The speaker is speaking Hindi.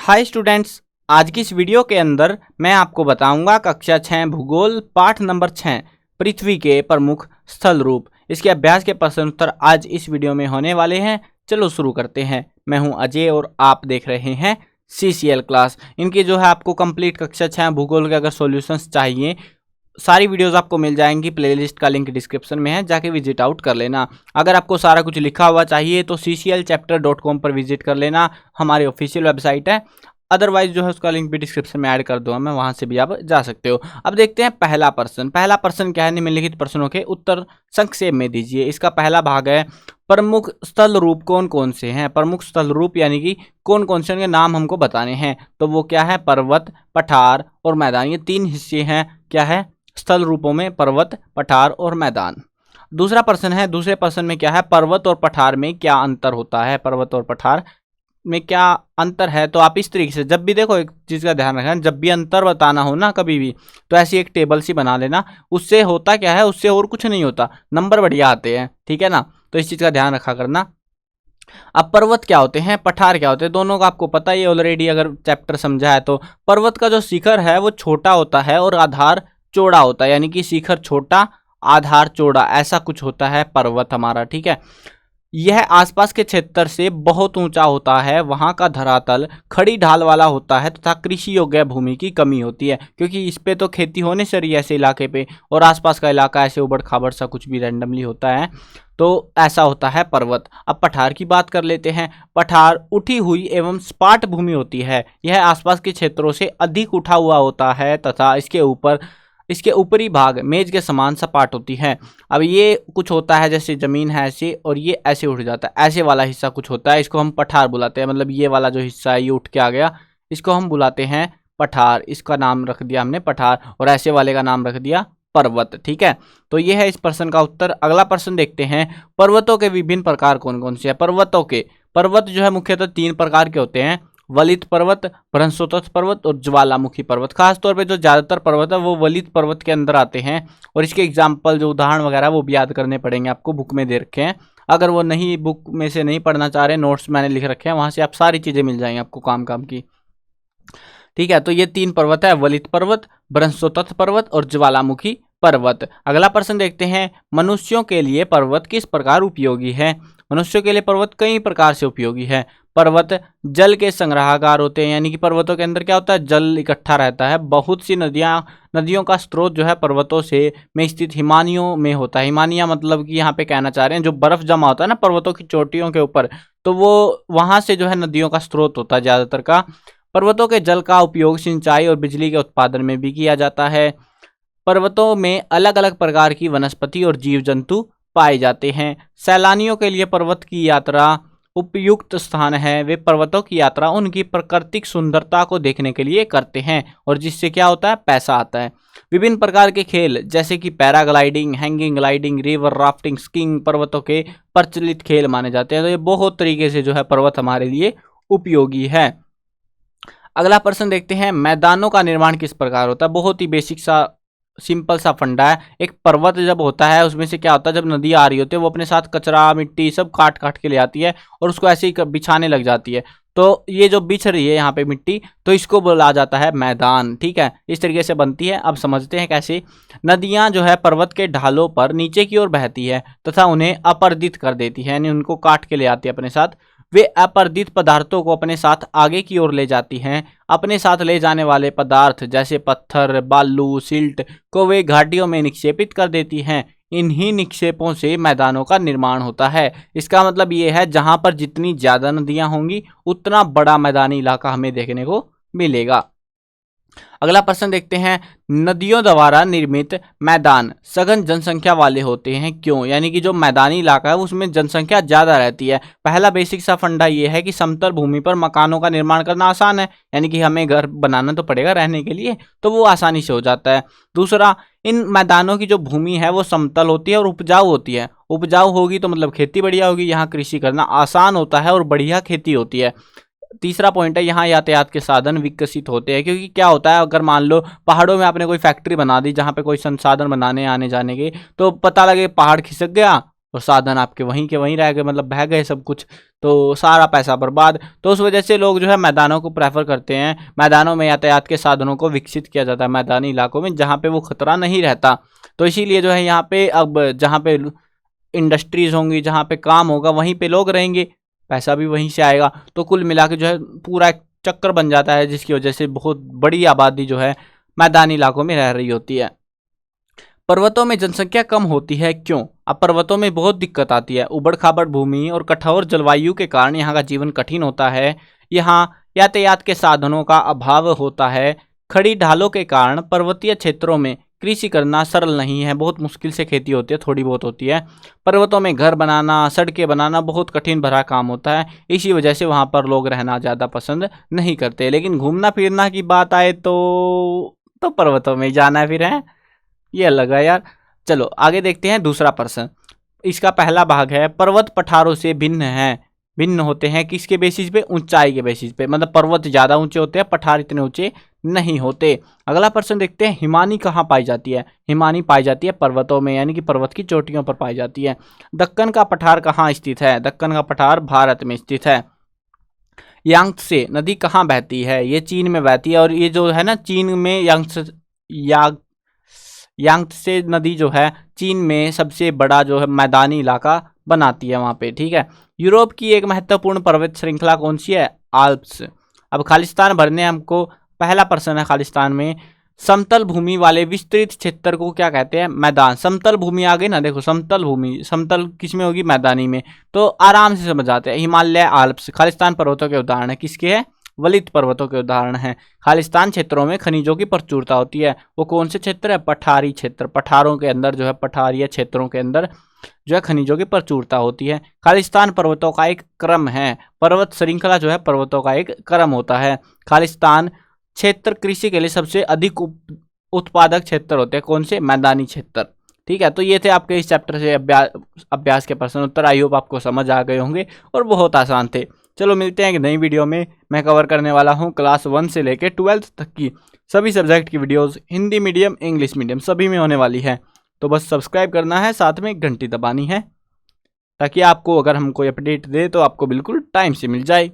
हाय स्टूडेंट्स, आज की इस वीडियो के अंदर मैं आपको बताऊंगा कक्षा 6 भूगोल पाठ नंबर 6 पृथ्वी के प्रमुख स्थल रूप। इसके अभ्यास के प्रश्न उत्तर आज इस वीडियो में होने वाले हैं। चलो शुरू करते हैं। मैं हूं अजय और आप देख रहे हैं CCL क्लास। इनकी जो है आपको कंप्लीट कक्षा 6 भूगोल के अगर सॉल्यूशंस चाहिए, सारी वीडियोस आपको मिल जाएंगी। प्लेलिस्ट का लिंक डिस्क्रिप्शन में है, जाके विजिट आउट कर लेना। अगर आपको सारा कुछ लिखा हुआ चाहिए तो cclchapter.com पर विजिट कर लेना, हमारी ऑफिशियल वेबसाइट है। अदरवाइज जो है उसका लिंक भी डिस्क्रिप्शन में ऐड कर दूंगा मैं, वहां से भी आप जा सकते हो। अब देखते हैं पहला प्रश्न क्या है। निम्नलिखित प्रश्नों के उत्तर संक्षेप में दीजिए। इसका पहला भाग है प्रमुख स्थल रूप कौन कौन से हैं। प्रमुख स्थल रूप यानी कि कौन कौन से, उनके नाम हमको बताने हैं। तो वो क्या है? पर्वत, पठार और मैदान। ये तीन हिस्से हैं। क्या है? स्थल रूपों में पर्वत, पठार और मैदान। दूसरा प्रश्न है, दूसरे प्रश्न में क्या है? पर्वत और पठार में क्या अंतर होता है। पर्वत और पठार में क्या अंतर है? तो आप इस तरीके से जब भी देखो, एक चीज का ध्यान रखना, जब भी अंतर बताना हो ना कभी भी, तो ऐसी एक टेबल सी बना लेना। उससे होता क्या है? उससे और कुछ नहीं होता, नंबर बढ़िया आते हैं। ठीक है ना? तो इस चीज का ध्यान रखा करना। अब पर्वत क्या होते हैं, पठार क्या होते हैं, दोनों का आपको पता ही है ऑलरेडी, अगर चैप्टर समझा है तो। पर्वत का जो शिखर है वो छोटा होता है और आधार चौड़ा होता है, यानी कि शिखर छोटा, आधार चौड़ा, ऐसा कुछ होता है पर्वत हमारा। ठीक है। यह आसपास के क्षेत्र से बहुत ऊंचा होता है। वहां का धरातल खड़ी ढाल वाला होता है तथा कृषि योग्य भूमि की कमी होती है, क्योंकि इस पे तो खेती होने से रही है ऐसे इलाके पे, और आसपास का इलाका ऐसे उबड़ खाबड़ सा कुछ भी रैंडमली होता है, तो ऐसा होता है पर्वत। अब पठार की बात कर लेते हैं। पठार उठी हुई एवं सपाट भूमि होती है। यह आसपास के क्षेत्रों से अधिक उठा हुआ होता है तथा इसके ऊपरी भाग मेज के समान सपाट होती है। अब ये कुछ होता है जैसे जमीन है ऐसे, और ये ऐसे उठ जाता है, ऐसे वाला हिस्सा कुछ होता है, इसको हम पठार बुलाते हैं। मतलब ये वाला जो हिस्सा है ये उठ के आ गया, इसको हम बुलाते हैं पठार। इसका नाम रख दिया हमने पठार, और ऐसे वाले का नाम रख दिया पर्वत। ठीक है। तो ये है इस प्रश्न का उत्तर। अगला प्रश्न देखते हैं, पर्वतों के विभिन्न प्रकार कौन कौन से हैं। पर्वत जो है मुख्यतः 3 प्रकार के होते हैं: वलित पर्वत, बृहस्पति पर्वत और ज्वालामुखी पर्वत। खासतौर पे जो ज्यादातर पर्वत है वो वलित पर्वत के अंदर आते हैं, और इसके एग्जाम्पल जो उदाहरण वगैरह वो भी याद करने पड़ेंगे आपको, बुक में दे रखे हैं। अगर वो नहीं, बुक में से नहीं पढ़ना चाह रहे, नोट्स मैंने लिख रखे हैं, वहां से आप सारी चीजें मिल जाएंगी आपको काम की। ठीक है। तो ये 3 पर्वत है, वलित पर्वत, बृहस्पति पर्वत और ज्वालामुखी पर्वत। अगला प्रश्न देखते हैं, मनुष्यों के लिए पर्वत किस प्रकार उपयोगी है। मनुष्यों के लिए पर्वत कई प्रकार से उपयोगी है। पर्वत जल के संग्रहकार होते हैं, यानी कि पर्वतों के अंदर क्या होता है? जल इकट्ठा रहता है। बहुत सी नदियों का स्रोत जो है पर्वतों से में स्थित हिमानियों में होता है। हिमानिया मतलब कि यहाँ पे कहना चाह रहे हैं जो बर्फ जमा होता है ना पर्वतों की चोटियों के ऊपर, तो वो वहां से जो है नदियों का स्रोत होता है ज्यादातर का। पर्वतों के जल का उपयोग सिंचाई और बिजली के उत्पादन में भी किया जाता है। पर्वतों में अलग अलग प्रकार की वनस्पति और जीव जंतु पाए जाते हैं। सैलानियों के लिए पर्वत की यात्रा उपयुक्त स्थान है। वे पर्वतों की यात्रा उनकी प्राकृतिक सुंदरता को देखने के लिए करते हैं, और जिससे क्या होता है? पैसा आता है। विभिन्न प्रकार के खेल जैसे कि paragliding, hanging gliding, river rafting, skiing पर्वतों के प्रचलित खेल माने जाते हैं। तो ये बहुत तरीके से जो है पर्वत हमारे लिए उपयोगी है। अगला प्रश्न देखते हैं, मैदानों का निर्माण किस प्रकार होता है। बहुत ही बेसिक सा सिंपल सा फंडा है। एक पर्वत जब होता है उसमें से क्या होता है, जब नदी आ रही होती है वो अपने साथ कचरा मिट्टी सब काट काट के ले आती है और उसको ऐसे ही बिछाने लग जाती है। तो ये जो बिछ रही है यहाँ पे मिट्टी, तो इसको बोला जाता है मैदान। ठीक है। इस तरीके से बनती है। अब समझते हैं कैसे। नदियां जो है पर्वत के ढालों पर नीचे की ओर बहती है तथा उन्हें अपर्दित कर देती है, यानी उनको काट के ले आती है अपने साथ। वे अपर्दित पदार्थों को अपने साथ आगे की ओर ले जाती हैं। अपने साथ ले जाने वाले पदार्थ जैसे पत्थर, बालू, सिल्ट को वे घाटियों में निक्षेपित कर देती हैं। इन्हीं निक्षेपों से मैदानों का निर्माण होता है। इसका मतलब ये है, जहां पर जितनी ज्यादा नदियां होंगी उतना बड़ा मैदानी इलाका हमें देखने को मिलेगा। अगला प्रश्न देखते हैं, नदियों द्वारा निर्मित मैदान सघन जनसंख्या वाले होते हैं, क्यों। यानी कि जो मैदानी इलाका है उसमें जनसंख्या ज्यादा रहती है। पहला बेसिक सा फंडा ये है कि समतल भूमि पर मकानों का निर्माण करना आसान है, यानी कि हमें घर बनाना तो पड़ेगा रहने के लिए, तो वो आसानी से हो जाता है। दूसरा, इन मैदानों की जो भूमि है वो समतल होती है और उपजाऊ होती है। उपजाऊ होगी तो मतलब खेती बढ़िया होगी, यहाँ कृषि करना आसान होता है और बढ़िया खेती होती है। तीसरा पॉइंट है, यहाँ यातायात के साधन विकसित होते हैं, क्योंकि क्या होता है, अगर मान लो पहाड़ों में आपने कोई फैक्ट्री बना दी जहाँ पे कोई संसाधन बनाने आने जाने के, तो पता लगे पहाड़ खिसक गया और साधन आपके वहीं के वहीं रह गए, मतलब बह गए सब कुछ, तो सारा पैसा बर्बाद। तो उस वजह से लोग जो है मैदानों को प्रेफर करते हैं। मैदानों में यातायात के साधनों को विकसित किया जाता है मैदानी इलाकों में, जहाँ पे वो खतरा नहीं रहता। तो इसीलिए जो है यहाँ पे अब जहाँ पे इंडस्ट्रीज होंगी, जहाँ पे काम होगा, वहीं पे लोग रहेंगे, पैसा भी वहीं से आएगा। तो कुल मिला के जो है पूरा एक चक्कर बन जाता है, जिसकी वजह से बहुत बड़ी आबादी जो है मैदानी इलाकों में रह रही होती है। पर्वतों में जनसंख्या कम होती है क्यों? अब पर्वतों में बहुत दिक्कत आती है। उबड़ खाबड़ भूमि और कठोर जलवायु के कारण यहाँ का जीवन कठिन होता है। यहाँ यातायात के साधनों का अभाव होता है। खड़ी ढालों के कारण पर्वतीय क्षेत्रों में कृषि करना सरल नहीं है, बहुत मुश्किल से खेती होती है, थोड़ी बहुत होती है। पर्वतों में घर बनाना, सड़कें बनाना बहुत कठिन भरा काम होता है। इसी वजह से वहाँ पर लोग रहना ज़्यादा पसंद नहीं करते। लेकिन घूमना फिरना की बात आए तो पर्वतों में ही जाना है फिर, है ये अलग है यार। चलो आगे देखते हैं दूसरा प्रश्न। इसका पहला भाग है, पर्वत पठारों से भिन्न होते हैं किसके बेसिस पे? ऊंचाई के बेसिस पे। मतलब पर्वत ज़्यादा ऊंचे होते हैं, पठार इतने ऊंचे नहीं होते। अगला प्रश्न देखते हैं, हिमानी कहाँ पाई जाती है? हिमानी पाई जाती है पर्वतों में, यानी कि पर्वत की चोटियों पर पाई जाती है। दक्कन का पठार कहाँ स्थित है? दक्कन का पठार भारत में स्थित है। यांगत्से नदी कहाँ बहती है? ये चीन में बहती है। और ये जो है ना, चीन में यांगत्से नदी जो है चीन में सबसे बड़ा जो है मैदानी इलाका बनाती है वहाँ पे, ठीक है। यूरोप की एक महत्वपूर्ण पर्वत श्रृंखला कौन सी है? आल्प्स। अब खालिस्तान भरने हमको पहला प्रश्न है खालिस्तान में, समतल भूमि वाले विस्तृत क्षेत्र को क्या कहते हैं? मैदान। समतल भूमि आ गई ना, देखो समतल भूमि, समतल किस में होगी? मैदानी में। तो आराम से समझ आते हैं। हिमालय, आल्प्स खालिस्तान पर्वतों के उदाहरण है। किसके है? वलित पर्वतों के उदाहरण हैं। खालिस्तान क्षेत्रों में खनिजों की प्रचुरता होती है। वो कौन से क्षेत्र है? पठारी क्षेत्र। पठारों के अंदर जो है, पठारीय क्षेत्रों के अंदर जो है खनिजों की प्रचुरता होती है। खालिस्तान पर्वतों का एक क्रम है। पर्वत श्रृंखला जो है पर्वतों का एक क्रम होता है। खालिस्तान क्षेत्र कृषि के लिए सबसे अधिक उत्पादक क्षेत्र होते हैं। कौन से? मैदानी क्षेत्र। ठीक है, तो ये थे आपके इस चैप्टर से अभ्यास के प्रश्न उत्तर। आई होप आपको समझ आ गए होंगे और बहुत आसान थे। चलो मिलते हैं एक नई वीडियो में। मैं कवर करने वाला हूँ क्लास 1 से लेकर 12th तक की सभी सब्जेक्ट की videos, Hindi medium, English medium सभी में होने वाली है। तो बस सब्सक्राइब करना है, साथ में घंटी दबानी है, ताकि आपको अगर हम कोई अपडेट दे तो आपको बिल्कुल टाइम से मिल जाए।